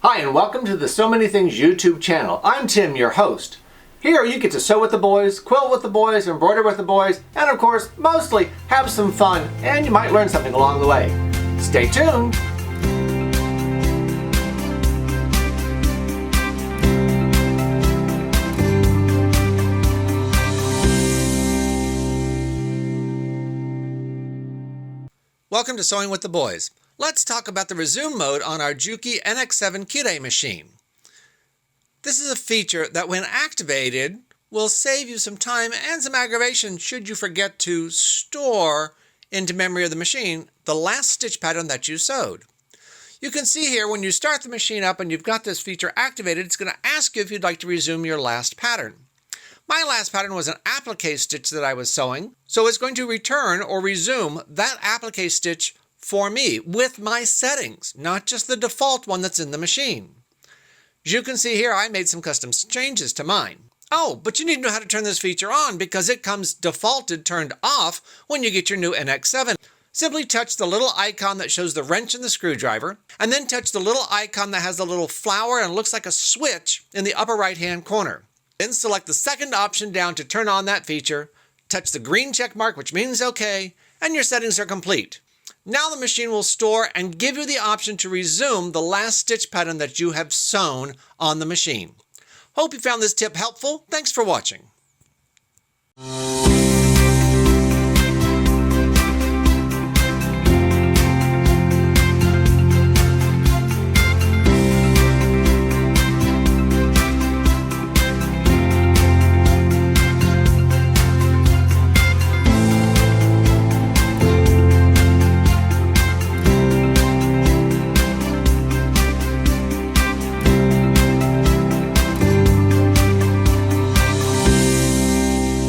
Hi, and welcome to the So Many Things YouTube channel. I'm Tim, your host. Here you get to sew with the boys, quilt with the boys, embroider with the boys, and of course, mostly have some fun, and you might learn something along the way. Stay tuned! Welcome to Sewing with the Boys. Let's talk about the resume mode on our JUKI NX7 Kire machine. This is a feature that when activated will save you some time and some aggravation should you forget to store into memory of the machine the last stitch pattern that you sewed. You can see here when you start the machine up and you've got this feature activated, it's going to ask you if you'd like to resume your last pattern. My last pattern was an applique stitch that I was sewing, so it's going to return or resume that applique stitch for me with my settings, not just the default one that's in the machine. As you can see here, I made some custom changes to mine. Oh, but you need to know how to turn this feature on because it comes defaulted turned off when you get your new NX7. Simply touch the little icon that shows the wrench and the screwdriver, and then touch the little icon that has the little flower and looks like a switch in the upper right-hand corner. Then select the second option down to turn on that feature, touch the green check mark, which means OK, and your settings are complete. Now the machine will store and give you the option to resume the last stitch pattern that you have sewn on the machine. Hope you found this tip helpful. Thanks for watching.